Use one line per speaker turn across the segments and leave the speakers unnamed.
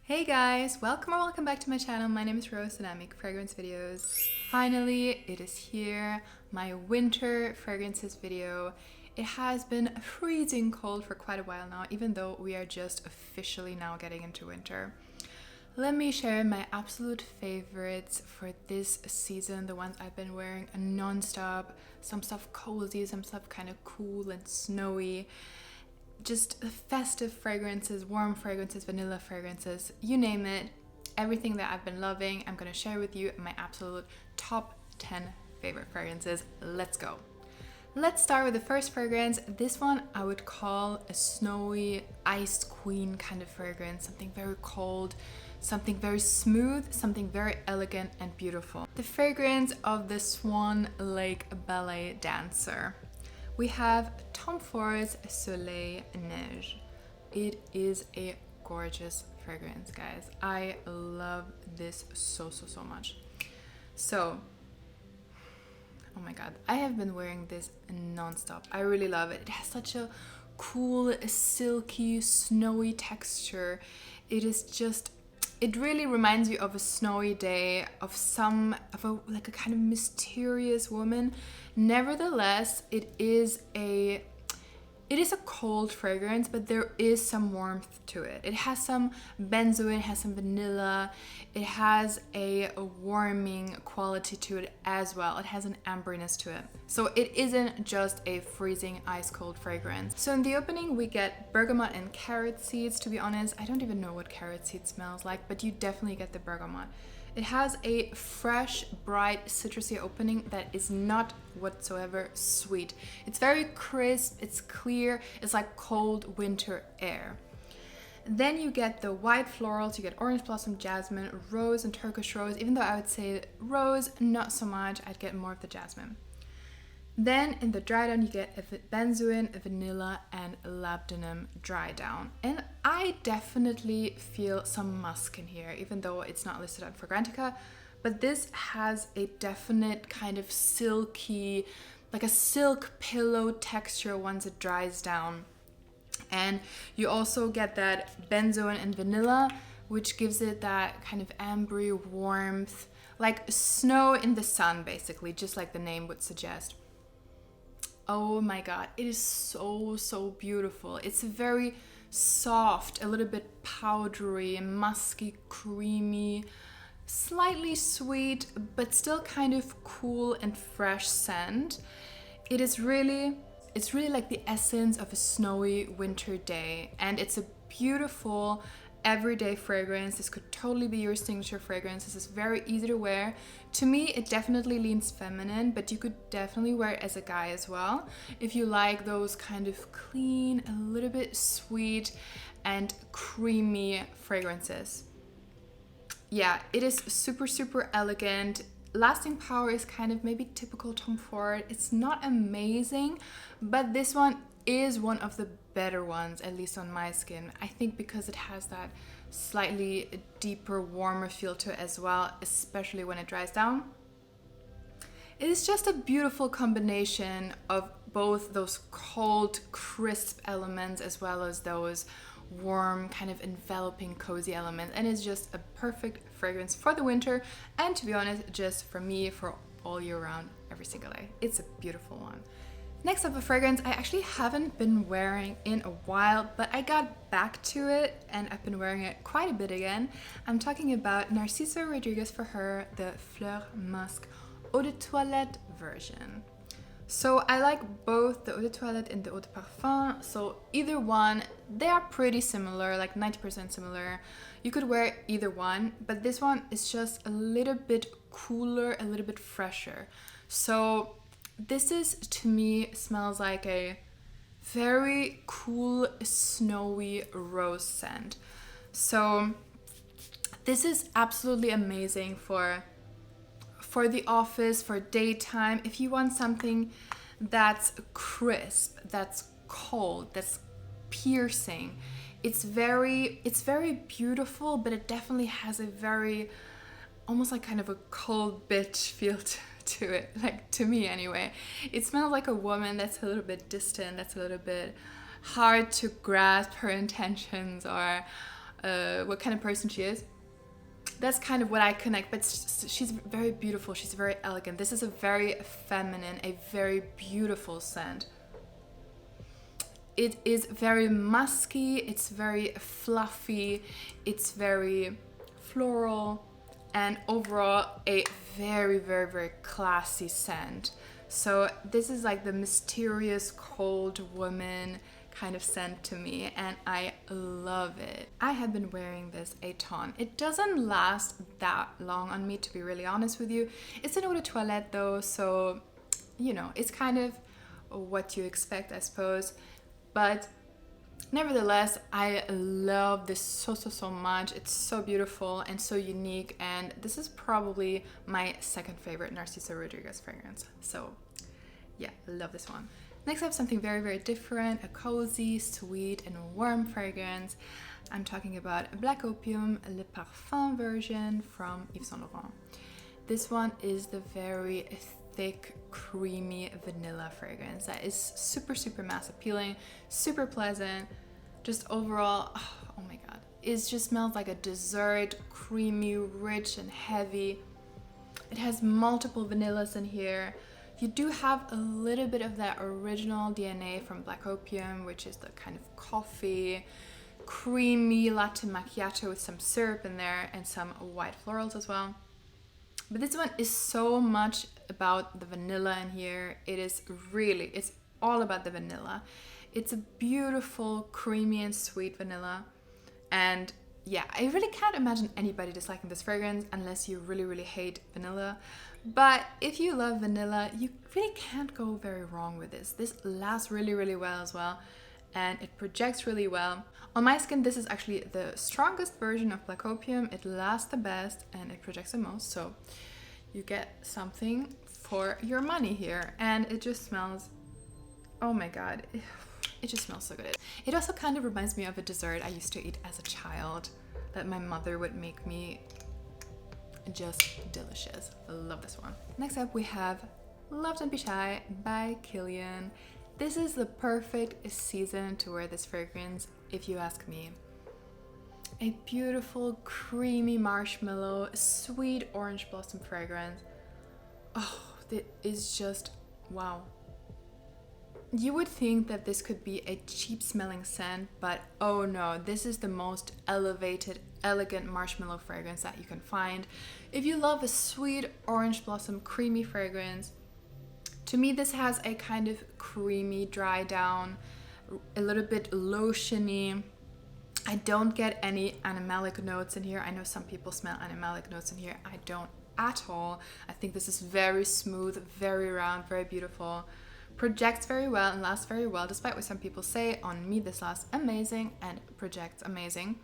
Hey guys, welcome or welcome back to my channel. My name is Rose and I make fragrance videos. Finally, it is here, my winter fragrances video. It has been freezing cold for quite a while now, even though we are just officially now getting into winter. Let me share my absolute favorites for this season, the ones I've been wearing non-stop. Some stuff cozy, some stuff kind of cool and snowy. Just festive fragrances, warm fragrances, vanilla fragrances, you name it. Everything that I've been loving, I'm going to share with you my absolute top 10 favorite fragrances. Let's go. Let's start with the first fragrance. This one I would call a snowy, ice queen kind of fragrance. Something very cold, something very smooth, something very elegant and beautiful. The fragrance of the Swan Lake Ballet Dancer. We have Tom Ford's Solle N. It is a gorgeous fragrance, guys. I love this so much. So, oh my god, I have been wearing this non-stop. I really love it. It has such a cool, silky, snowy texture. It is just, it really reminds you of a snowy day, of a kind of mysterious woman. Nevertheless, it is a cold fragrance, but there is some warmth to it. It has some benzoin, it has some vanilla, it has a warming quality to it as well. It has an amberiness to it. So it isn't just a freezing ice cold fragrance. So in the opening we get bergamot and carrot seeds. To be honest, I don't even know what carrot seed smells like, but you definitely get the bergamot. It has a fresh, bright, citrusy opening that is not whatsoever sweet. It's very crisp, it's clear, it's like cold winter air. Then you get the white florals, you get orange blossom, jasmine, rose, and Turkish rose. Even though I would say rose, not so much, I'd get more of the jasmine. Then in the dry down you get a benzoin, a vanilla, and labdanum dry down. And I definitely feel some musk in here, even though it's not listed on Fragrantica. But this has a definite kind of silky, like a silk pillow texture once it dries down. And you also get that benzoin and vanilla, which gives it that kind of ambery warmth, like snow in the sun basically, just like the name would suggest. Oh my god, it is so beautiful. It's very soft, a little bit powdery, musky, creamy, slightly sweet, but still kind of cool and fresh scent. It's really like the essence of a snowy winter day, and it's a beautiful everyday fragrance. This could totally be your signature fragrance. This is very easy to wear. To me, it definitely leans feminine, but you could definitely wear it as a guy as well if you like those kind of clean, a little bit sweet and creamy fragrances. Yeah, it is super elegant. Lasting power is kind of maybe typical Tom Ford. It's not amazing, but this one is one of the better ones, at least on my skin. I think because it has that slightly deeper, warmer feel to it as well, especially when it dries down. It is just a beautiful combination of both those cold, crisp elements as well as those warm, kind of enveloping, cozy elements. And it's just a perfect fragrance for the winter, and to be honest, just for me, for all year round, every single day. It's a beautiful one. Next up, a fragrance I actually haven't been wearing in a while, but I got back to it and I've been wearing it quite a bit again. I'm talking about Narcissa Rodriguez for her, the Fleur Musc Eau de Toilette version. So I like both the Eau de Toilette and the Eau de Parfum, so either one, they are pretty similar, like 90% similar. You could wear either one, but this one is just a little bit cooler, a little bit fresher. So this is, to me, smells like a very cool, snowy rose scent. So this is absolutely amazing for the office, for daytime. If you want something that's crisp, that's cold, that's piercing, it's very beautiful, but it definitely has a very, almost like kind of a cold bitch feel to it, like to me anyway. It smells like a woman that's a little bit distant, that's a little bit hard to grasp her intentions, or what kind of person she is. That's kind of what I connect, but she's very beautiful. She's very elegant. This is a very feminine, a very beautiful scent. It is very musky, it's very fluffy, it's very floral, and overall a very, very, very classy scent. So this is like the mysterious cold woman kind of scent to me, and I love it. I have been wearing this a ton. It doesn't last that long on me, to be really honest with you. It's an eau de toilette though, so you know, it's kind of what you expect, I suppose. But nevertheless, I love this so much. It's so beautiful and so unique, and this is probably my second favorite Narcissa Rodriguez fragrance. So yeah, I love this one. Next up, something very, very different, a cozy, sweet, and warm fragrance. I'm talking about Black Opium, Le Parfum version from Yves Saint Laurent. This one is the very thick, creamy vanilla fragrance that is super, super mass appealing, super pleasant. Just overall, oh my god, it just smells like a dessert, creamy, rich, and heavy. It has multiple vanillas in here. You do have a little bit of that original DNA from Black Opium, which is the kind of coffee, creamy latte macchiato with some syrup in there and some white florals as well. But this one is so much about the vanilla in here. It's all about the vanilla. It's a beautiful, creamy and sweet vanilla. And yeah, I really can't imagine anybody disliking this fragrance unless you really, really hate vanilla. But if you love vanilla, you really can't go very wrong with this. This lasts really, really well as well, and it projects really well. On my skin, this is actually the strongest version of Black Opium. It lasts the best and it projects the most, so you get something for your money here. And it just smells, oh my god, it just smells so good. It also kind of reminds me of a dessert I used to eat as a child that my mother would make me. Just delicious. I love this one. Next up, we have Love Don't Be Shy by Kilian. This is the perfect season to wear this fragrance, if you ask me. A beautiful, creamy marshmallow, sweet orange blossom fragrance. Oh, it is just wow. You would think that this could be a cheap smelling scent, but oh no, this is the most elevated, elegant marshmallow fragrance that you can find. If you love a sweet orange blossom creamy fragrance, to me this has a kind of creamy dry down, a little bit lotiony. I don't get any animalic notes in here. I know some people smell animalic notes in here. I don't at all. I think this is very smooth, very round, very beautiful. Projects very well and lasts very well, despite what some people say. On me, this lasts amazing and projects amazing.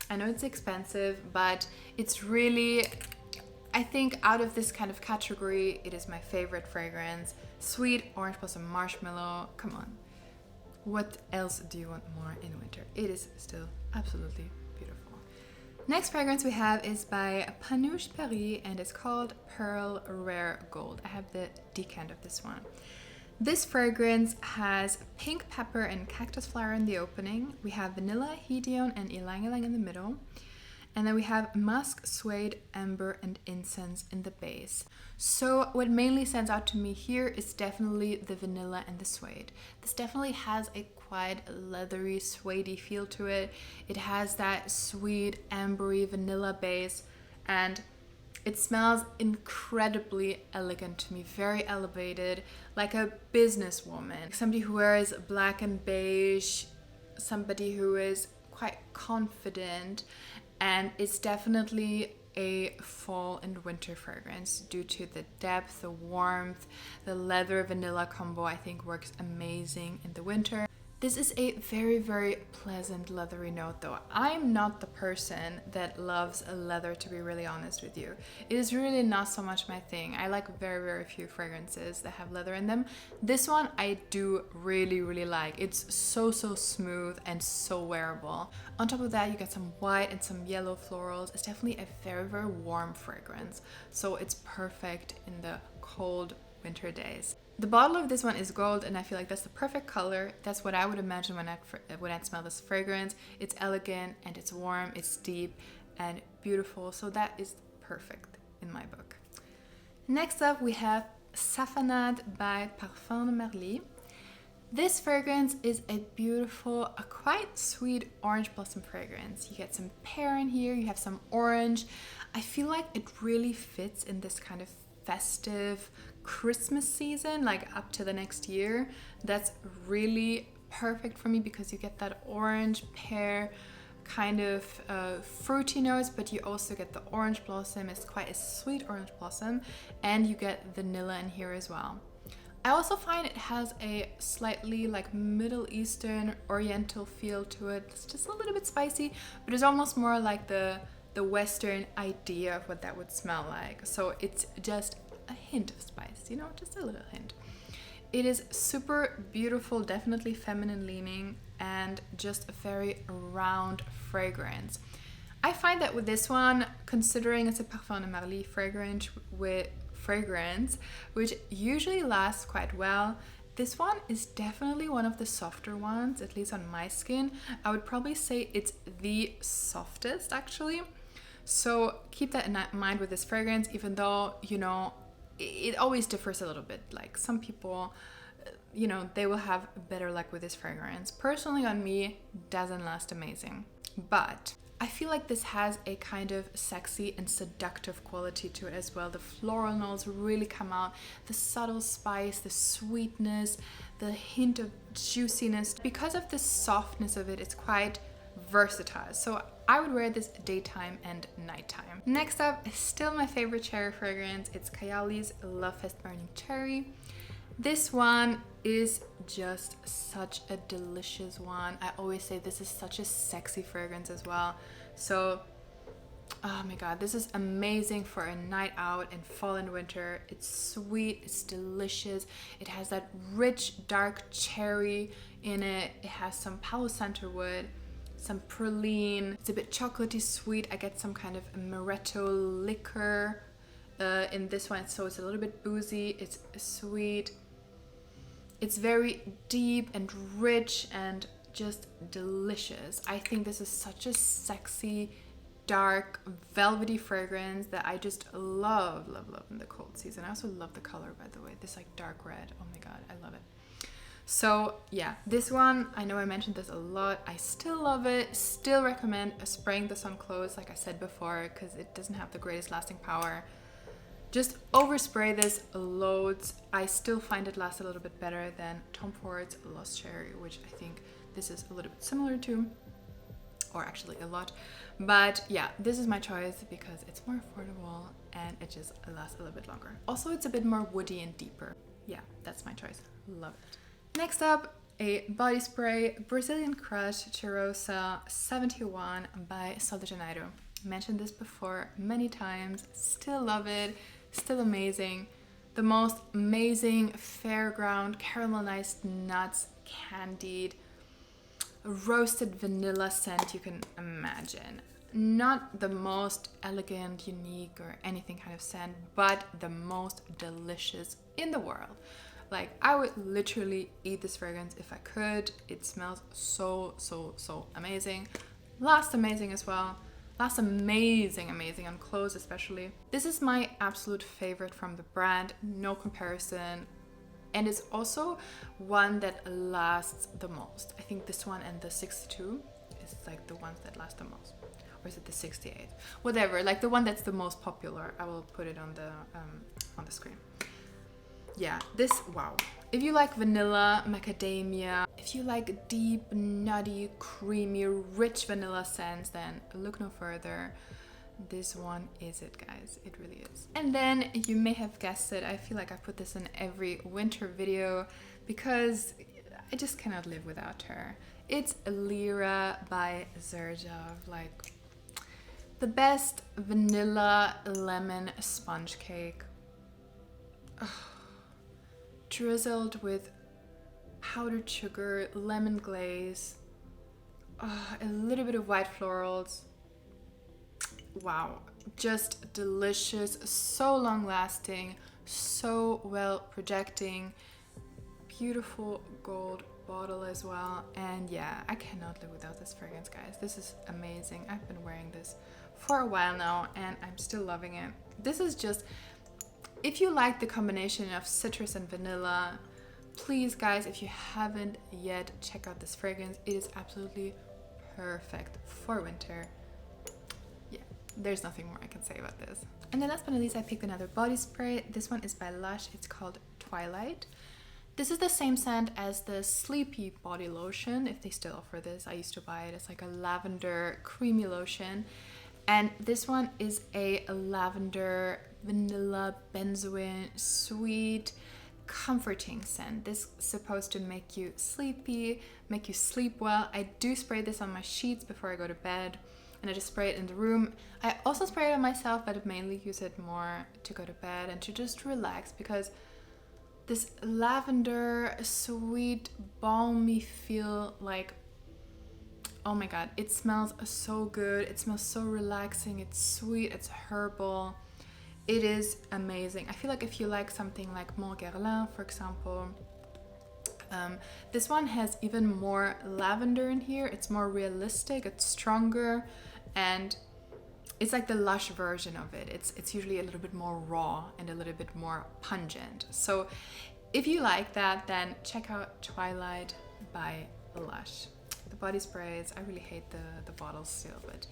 I know it's expensive, but it's really, I think out of this kind of category, it is my favorite fragrance. Sweet orange blossom marshmallow, come on. What else do you want more in winter? It is still absolutely beautiful. Next fragrance we have is by Panouche Paris, and it's called Pearl Rare Gold. I have the decant of this one. This fragrance has pink pepper and cactus flower in the opening. We have vanilla, hedione, and ylang ylang in the middle. And then we have musk, suede, amber, and incense in the base. So what mainly stands out to me here is definitely the vanilla and the suede. This definitely has a quite leathery, suedey feel to it. It has that sweet, ambery vanilla base, and it smells incredibly elegant to me, very elevated, like a businesswoman. Somebody who wears black and beige, somebody who is quite confident, and it's definitely a fall and winter fragrance due to the depth, the warmth, the leather vanilla combo I think works amazing in the winter. This is a very, very pleasant leathery note though. I'm not the person that loves leather, to be really honest with you. It is really not so much my thing. I like very, very few fragrances that have leather in them. This one I do really, really like. It's so, so smooth and so wearable. On top of that, you get some white and some yellow florals. It's definitely a very, very warm fragrance. So it's perfect in the cold winter days. The bottle of this one is gold, and I feel like that's the perfect color. That's what I would imagine when I smell this fragrance. It's elegant and it's warm, it's deep and beautiful. So that is perfect in my book. Next up, we have Safanad by Parfum de Marly. This fragrance is a beautiful, a quite sweet orange blossom fragrance. You get some pear in here, you have some orange. I feel like it really fits in this kind of festive Christmas season, like up to the next year. That's really perfect for me because you get that orange pear kind of fruity notes, but you also get the orange blossom. It's quite a sweet orange blossom, and you get vanilla in here as well. I also find it has a slightly like Middle Eastern Oriental feel to it. It's just a little bit spicy, but it's almost more like the Western idea of what that would smell like. So it's just a hint of spice, you know, just a little hint. It is super beautiful, definitely feminine leaning, and just a very round fragrance. I find that with this one, considering it's a Parfum de Marly fragrance, which usually lasts quite well, this one is definitely one of the softer ones, at least on my skin. I would probably say it's the softest actually. So keep that in mind with this fragrance, even though, you know, it always differs a little bit. Like some people, you know, they will have better luck with this fragrance. Personally on me, doesn't last amazing. But I feel like this has a kind of sexy and seductive quality to it as well. The floral notes really come out, the subtle spice, the sweetness, the hint of juiciness. Because of the softness of it, it's quite versatile. So I would wear this daytime and nighttime. Next up is still my favorite cherry fragrance. It's Kayali's Love Fest Burning Cherry. This one is just such a delicious one. I always say this is such a sexy fragrance as well. So, oh my god, this is amazing for a night out in fall and winter. It's sweet, it's delicious. It has that rich, dark cherry in it. It has some Palo Santo wood, some praline. It's a bit chocolatey sweet. I get some kind of amaretto liquor in this one. So it's a little bit boozy. It's sweet. It's very deep and rich and just delicious. I think this is such a sexy, dark, velvety fragrance that I just love in the cold season. I also love the color, by the way. This like dark red. Oh my god, I love it. So yeah, this one, I know I mentioned this a lot. I still love it. Still recommend spraying this on clothes, like I said before, because it doesn't have the greatest lasting power. Just overspray this loads. I still find it lasts a little bit better than Tom Ford's Lost Cherry, which I think this is a little bit similar to, or actually a lot. But yeah, this is my choice because it's more affordable and it just lasts a little bit longer. Also, it's a bit more woody and deeper. Yeah, that's my choice. Love it. Next up, a body spray, Brazilian Crush Cheirosa 71 by Sol de Janeiro. Mentioned this before many times, still love it, still amazing. The most amazing fairground caramelized nuts, candied, roasted vanilla scent you can imagine. Not the most elegant, unique, or anything kind of scent, but the most delicious in the world. Like, I would literally eat this fragrance if I could. It smells so amazing. Lasts amazing as well. Lasts amazing on clothes especially. This is my absolute favorite from the brand, no comparison. And it's also one that lasts the most. I think this one and the 62 is like the ones that last the most. Or is it the 68? Whatever, like the one that's the most popular. I will put it on the screen. Yeah, this, wow. If you like vanilla, macadamia, if you like deep, nutty, creamy, rich vanilla scents, then look no further. This one is it, guys. It really is. And then you may have guessed it. I feel like I put this in every winter video because I just cannot live without her. It's Lyra by Xerjoff. Like the best vanilla lemon sponge cake. Oh, drizzled with powdered sugar, lemon glaze, a little bit of white florals. Wow, just delicious, so long lasting, so well projecting. Beautiful gold bottle as well, and yeah, I cannot live without this fragrance, guys. This is amazing. I've been wearing this for a while now and I'm still loving it. This is just, if you like the combination of citrus and vanilla, please guys, if you haven't yet, check out this fragrance. It is absolutely perfect for winter. Yeah, there's nothing more I can say about this. And then last but not least, I picked another body spray. This one is by Lush. It's called Twilight. This is the same scent as the Sleepy body lotion, if they still offer this. I used to buy it. It's like a lavender creamy lotion. And this one is a lavender, vanilla, benzoin, sweet, comforting scent. This is supposed to make you sleepy, make you sleep well. I do spray this on my sheets before I go to bed, and I just spray it in the room. I also spray it on myself, but I mainly use it more to go to bed and to just relax, because this lavender, sweet, balmy feel, like, oh my god, it smells so good. It smells so relaxing. It's sweet, it's herbal. It is amazing. I feel like if you like something like Mont Guerlain, for example, this one has even more lavender in here. It's more realistic, it's stronger, and it's like the Lush version of it. It's usually a little bit more raw and a little bit more pungent. So if you like that, then check out Twilight by Lush. The body sprays, I really hate the bottles still, but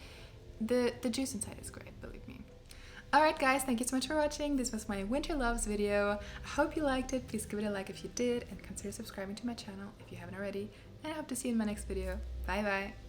the juice inside is great, believe me. Alright guys, thank you so much for watching. This was my Winter Loves video. I hope you liked it. Please give it a like if you did, and consider subscribing to my channel if you haven't already. And I hope to see you in my next video. Bye bye!